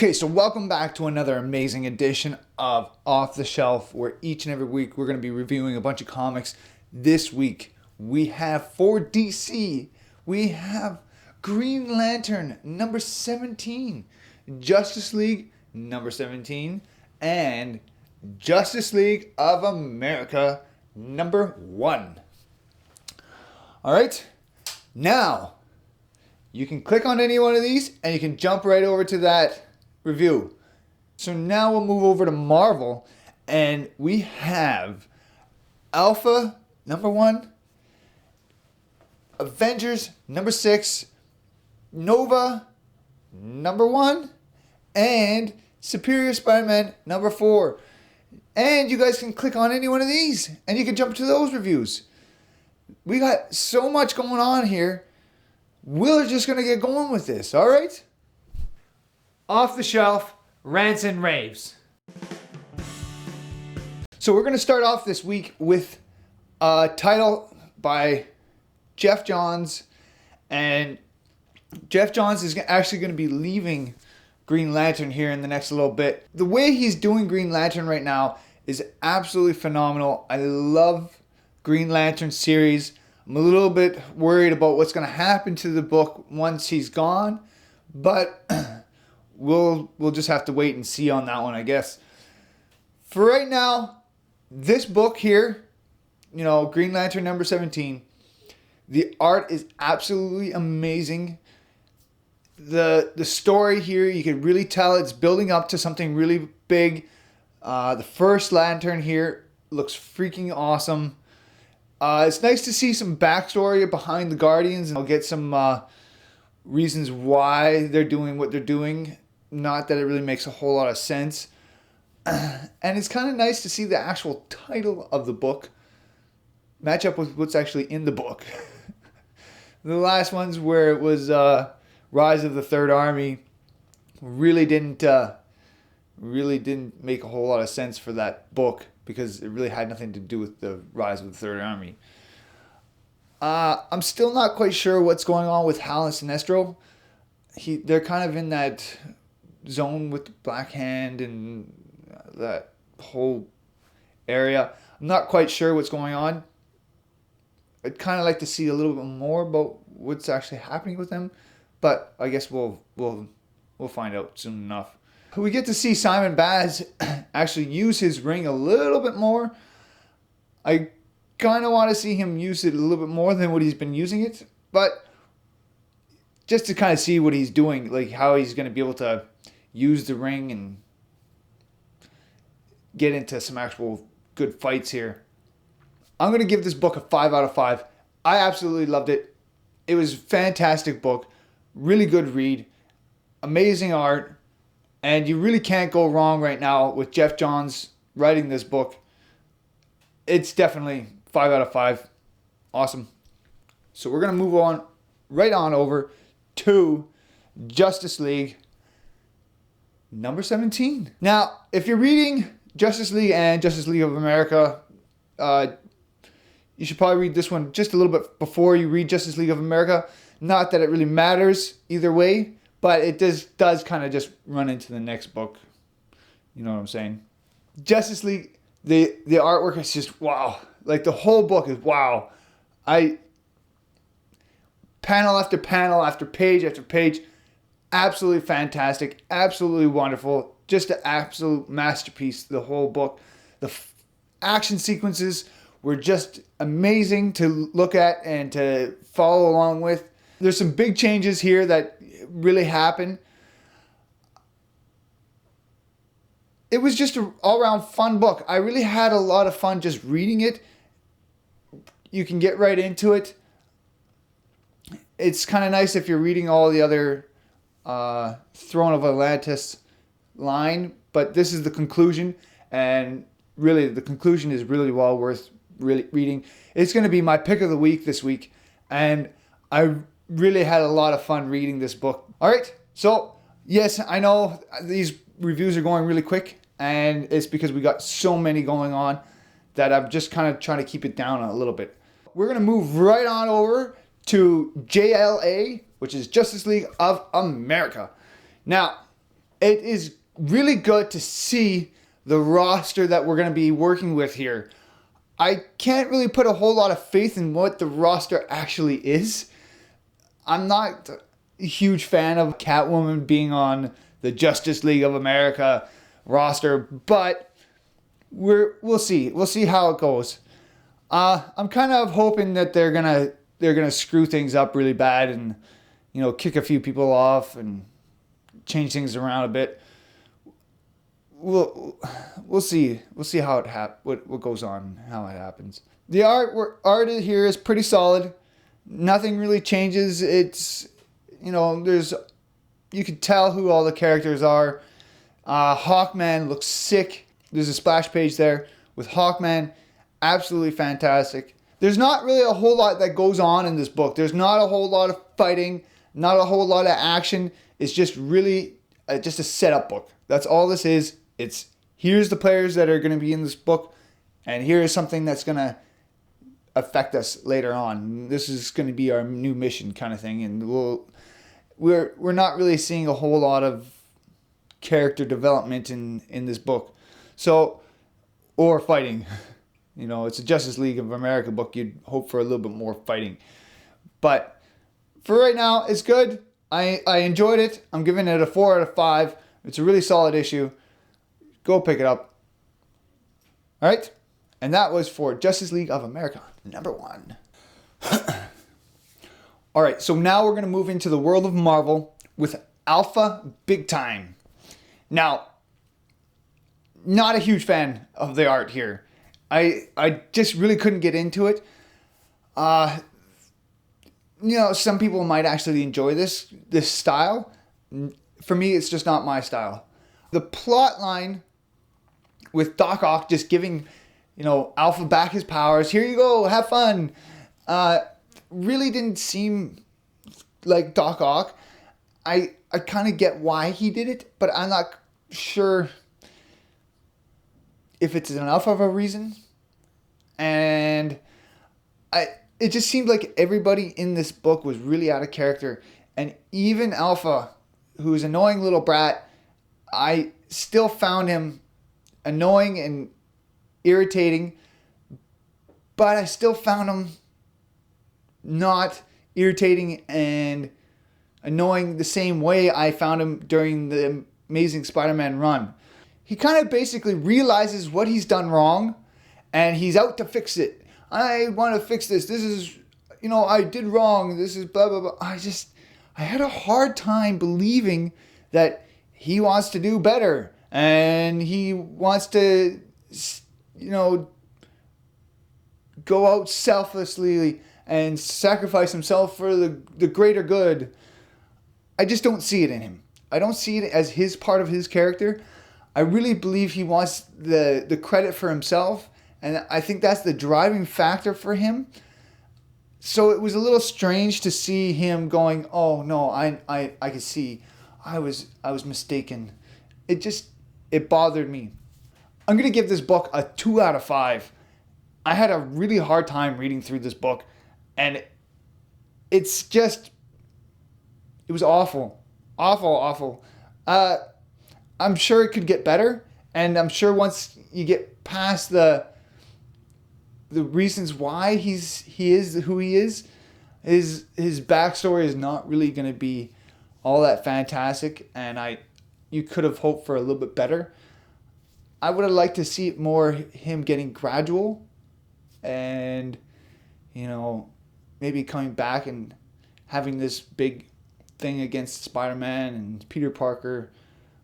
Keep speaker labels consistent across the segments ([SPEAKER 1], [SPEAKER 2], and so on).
[SPEAKER 1] Okay, so welcome back to another amazing edition of Off the Shelf, where each and every week we're going to be reviewing a bunch of comics. This week we have for DC, we have Green Lantern number 17, Justice League number 17, and Justice League of America number 1. All right, now you can click on any one of these and you can jump right over to that review. So now we'll move over to Marvel, and we have Alpha number 1, Avengers number 6, Nova number 1, and Superior Spider-Man number 4. And you guys can click on any one of these and you can jump to those reviews. We got so much going on here. We're just going to get going with this, all right?
[SPEAKER 2] Off the Shelf, Rants and Raves.
[SPEAKER 1] So we're going to start off this week with a title by Jeff Johns. And Jeff Johns is actually going to be leaving Green Lantern here in the next little bit. The way he's doing Green Lantern right now is absolutely phenomenal. I love Green Lantern series. I'm a little bit worried about what's going to happen to the book once he's gone, but we'll just have to wait and see on that one, I guess. For right now, this book here, Green Lantern number 17, the art is absolutely amazing. The story here, you can really tell it's building up to something really big. The first lantern here looks freaking awesome. It's nice to see some backstory behind the Guardians, and I'll get some reasons why they're doing what they're doing. Not that it really makes a whole lot of sense. And it's kind of nice to see the actual title of the book match up with what's actually in the book. The last ones where it was Rise of the Third Army really didn't make a whole lot of sense for that book, because it really had nothing to do with the Rise of the Third Army. I'm still not quite sure what's going on with Hal and Sinestro. They're kind of in that zone with the Black Hand and that whole area. I'm not quite sure what's going on. I'd kind of like to see a little bit more about what's actually happening with them, but I guess we'll find out soon enough. We get to see Simon Baz actually use his ring a little bit more. I kind of want to see him use it a little bit more than what he's been using it, but just to kind of see what he's doing, like how he's going to be able to use the ring and get into some actual good fights here. I'm going to give this book a 5 out of 5. I absolutely loved it. It was a fantastic book. Really good read. Amazing art. And you really can't go wrong right now with Jeff Johns writing this book. It's definitely 5 out of 5. Awesome. So we're going to move on right on over to Justice League number 17. Now, if you're reading Justice League and Justice League of America, you should probably read this one just a little bit before you read Justice League of America. Not that it really matters either way, but it does kind of just run into the next book. You know what I'm saying? Justice League, the artwork is just wow. Like the whole book is wow. Panel after panel after page after page, absolutely fantastic, absolutely wonderful, just an absolute masterpiece. The whole book, the action sequences were just amazing to look at and to follow along with. There's some big changes here that really happen. It was just an all-around fun book. I really had a lot of fun just reading it. You can get right into it. It's kind of nice if you're reading all the other Throne of Atlantis line, but this is the conclusion, and really the conclusion is really well worth reading. It's going to be my pick of the week this week, and I really had a lot of fun reading this book. All right, so yes, I know these reviews are going really quick, and it's because we got so many going on that I'm just kind of trying to keep it down a little bit. We're going to move right on over to JLA, which is Justice League of America. Now, it is really good to see the roster that we're going to be working with here. I can't really put a whole lot of faith in what the roster actually is. I'm not a huge fan of Catwoman being on the Justice League of America roster, but we'll see. We'll see how it goes. I'm kind of hoping that they're gonna screw things up really bad and kick a few people off and change things around a bit. We'll see. We'll see how what goes on, how it happens. The art here is pretty solid. Nothing really changes. It's you can tell who all the characters are. Hawkman looks sick. There's a splash page there with Hawkman. Absolutely fantastic. There's not really a whole lot that goes on in this book. There's not a whole lot of fighting, not a whole lot of action. It's just really just a setup book. That's all this is. It's here's the players that are going to be in this book, and here is something that's going to affect us later on. This is going to be our new mission kind of thing, and we're not really seeing a whole lot of character development in this book. So, or fighting. It's a Justice League of America book. You'd hope for a little bit more fighting. But for right now, it's good. I enjoyed it. I'm giving it a 4 out of 5. It's a really solid issue. Go pick it up. All right? And that was for Justice League of America, number 1. All right, so now we're going to move into the world of Marvel with Alpha Big Time. Now, not a huge fan of the art here. I just really couldn't get into it. Some people might actually enjoy this style. For me, it's just not my style. The plot line with Doc Ock just giving, Alpha back his powers. Here you go, have fun. Really didn't seem like Doc Ock. I kind of get why he did it, but I'm not sure if it's enough of a reason. And it just seemed like everybody in this book was really out of character. And even Alpha, who's an annoying little brat, I still found him annoying and irritating, but I still found him not irritating and annoying the same way I found him during the Amazing Spider-Man run. He kind of basically realizes what he's done wrong, and he's out to fix it. I want to fix this. This is, I did wrong. This is blah, blah, blah. I had a hard time believing that he wants to do better, and he wants to, go out selflessly and sacrifice himself for the greater good. I just don't see it in him. I don't see it as his part of his character. I really believe he wants the credit for himself, and I think that's the driving factor for him. So it was a little strange to see him going, "Oh no, I could see, I was mistaken." It bothered me. I'm gonna give this book a 2 out of 5. I had a really hard time reading through this book, and it was awful, awful. I'm sure it could get better, and I'm sure once you get past the reasons why he is who he is, his backstory is not really going to be all that fantastic, and you could have hoped for a little bit better. I would have liked to see it more him getting gradual, and maybe coming back and having this big thing against Spider-Man and Peter Parker.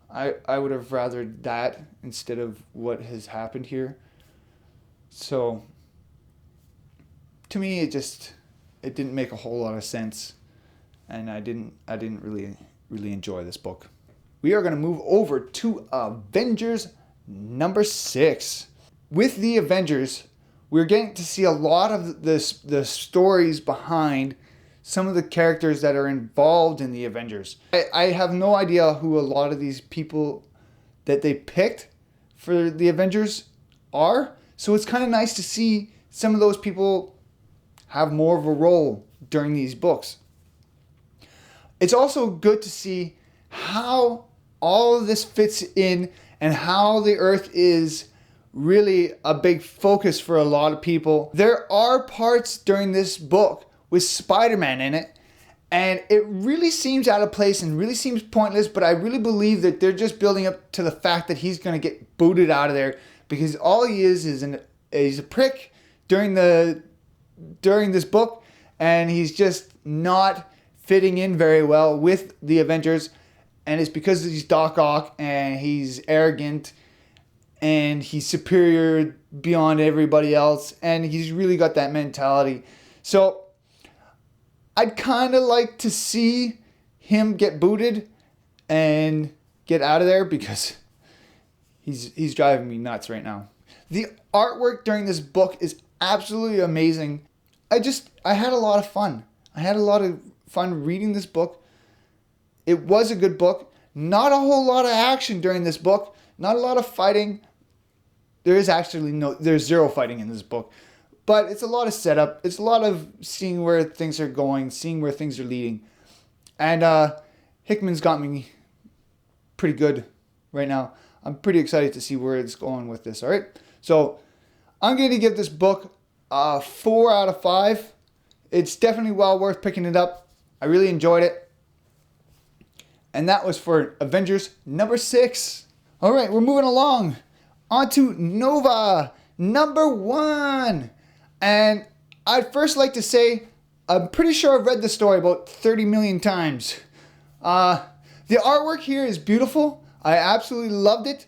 [SPEAKER 1] I would have rathered that instead of what has happened here. So to me, it didn't make a whole lot of sense, and I didn't really enjoy this book. We are going to move over to Avengers number 6. With the Avengers, we're getting to see a lot of the stories behind some of the characters that are involved in the Avengers. I have no idea who a lot of these people that they picked for the Avengers are. So it's kind of nice to see some of those people have more of a role during these books. It's also good to see how all of this fits in and how the Earth is really a big focus for a lot of people. There are parts during this book with Spider-Man in it, and it really seems out of place and really seems pointless, but I really believe that they're just building up to the fact that he's going to get booted out of there, because all he is he's a prick during this book, and he's just not fitting in very well with the Avengers, and it's because he's Doc Ock and he's arrogant and he's superior beyond everybody else, and he's really got that mentality. So I'd kind of like to see him get booted and get out of there, because he's driving me nuts right now. The artwork during this book is absolutely amazing. I had a lot of fun. I had a lot of fun reading this book. It was a good book. Not a whole lot of action during this book. Not a lot of fighting. There's zero fighting in this book. But it's a lot of setup. It's a lot of seeing where things are going, seeing where things are leading. And Hickman's got me pretty good right now. I'm pretty excited to see where it's going with this, all right? So I'm going to give this book a 4 out of 5. It's definitely well worth picking it up. I really enjoyed it. And that was for Avengers number 6. All right, we're moving along. On to Nova number 1. And I'd first like to say, I'm pretty sure I've read the story about 30 million times. The artwork here is beautiful. I absolutely loved it.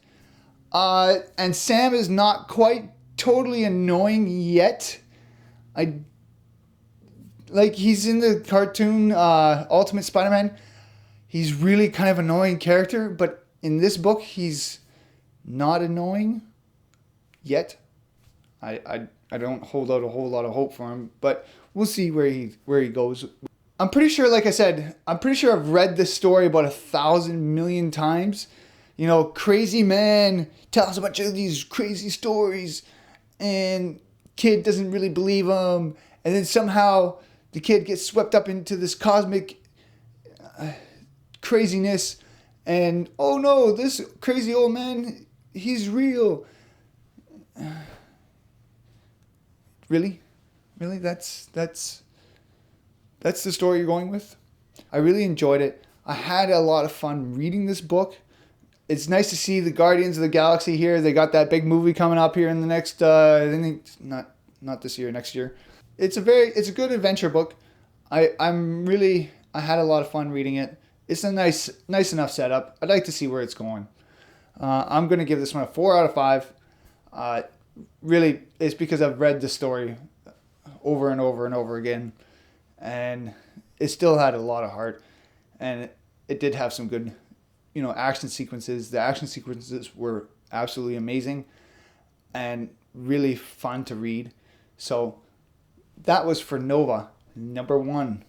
[SPEAKER 1] And Sam is not quite totally annoying yet. He's in the cartoon Ultimate Spider-Man. He's really kind of annoying character, but in this book, he's not annoying yet. I don't hold out a whole lot of hope for him, but we'll see where he goes. I'm pretty sure, like I said, I've read this story about 1,000 million times. You know, crazy man tells a bunch of these crazy stories, and kid doesn't really believe him, and then somehow the kid gets swept up into this cosmic craziness, and oh no, this crazy old man, he's real. Really? That's the story you're going with? I really enjoyed it. I had a lot of fun reading this book. It's nice to see the Guardians of the Galaxy here. They got that big movie coming up here in the next I think not this year, next year. It's a good adventure book. I had a lot of fun reading it. It's a nice enough setup. I'd like to see where it's going. I'm going to give this one a 4 out of 5. Really, it's because I've read the story over and over and over again, and it still had a lot of heart, and it did have some good, action sequences. The action sequences were absolutely amazing and really fun to read. So that was for Nova number 1.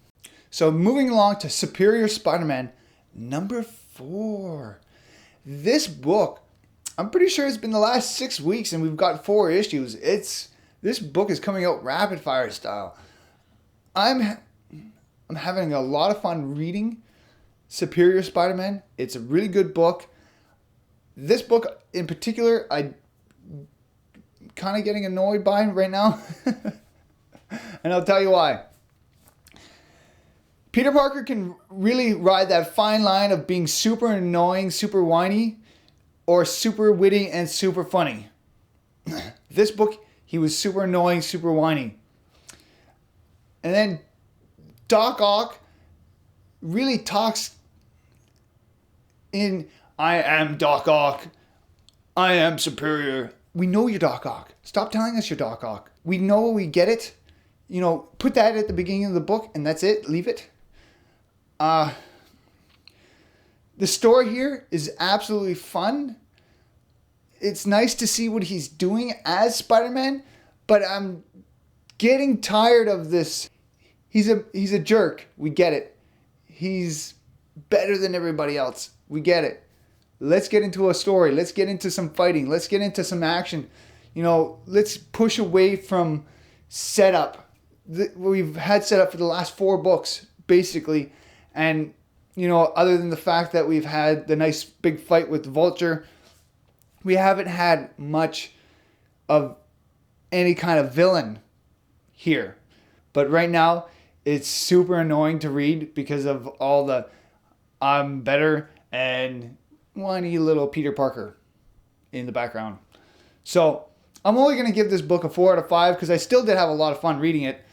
[SPEAKER 1] So moving along to Superior Spider-Man number 4. This book, I'm pretty sure it's been the last 6 weeks and we've got 4 issues. This book is coming out rapid fire style. I'm having a lot of fun reading Superior Spider-Man. It's a really good book. This book in particular, I'm kind of getting annoyed by right now. And I'll tell you why. Peter Parker can really ride that fine line of being super annoying, super whiny, or super witty and super funny. This book, he was super annoying, super whiny. And then Doc Ock really talks in, I am Doc Ock. I am superior. We know you're Doc Ock. Stop telling us you're Doc Ock. We know, we get it. Put that at the beginning of the book and that's it. Leave it. The story here is absolutely fun. It's nice to see what he's doing as Spider-Man, but I'm getting tired of this. He's a jerk. We get it. He's better than everybody else. We get it. Let's get into a story. Let's get into some fighting. Let's get into some action. Let's push away from setup. We've had setup for the last 4 books, basically. And, other than the fact that we've had the nice big fight with the Vulture, we haven't had much of any kind of villain here. But right now, it's super annoying to read because of all the I'm better and whiny little Peter Parker in the background. So I'm only going to give this book a 4 out of 5 because I still did have a lot of fun reading it.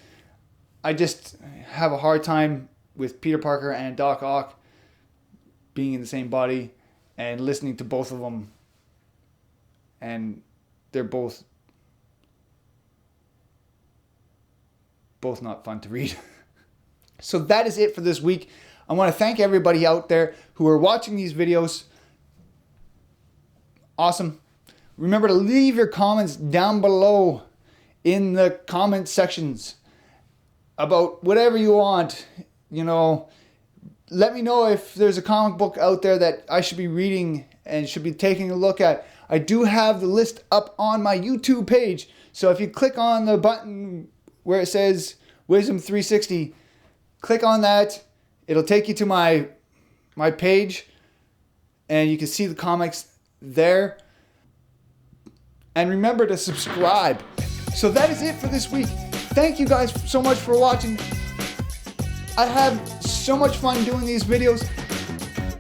[SPEAKER 1] I just have a hard time with Peter Parker and Doc Ock being in the same body and listening to both of them. And they're both not fun to read. So that is it for this week. I want to thank everybody out there who are watching these videos. Awesome. Remember to leave your comments down below in the comment sections about whatever you want. Let me know if there's a comic book out there that I should be reading and should be taking a look at. I do have the list up on my YouTube page. So if you click on the button where it says Wisdom 360, click on that. It'll take you to my page and you can see the comics there. And remember to subscribe. So that is it for this week. Thank you guys so much for watching. I had so much fun doing these videos.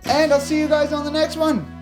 [SPEAKER 1] And I'll see you guys on the next one.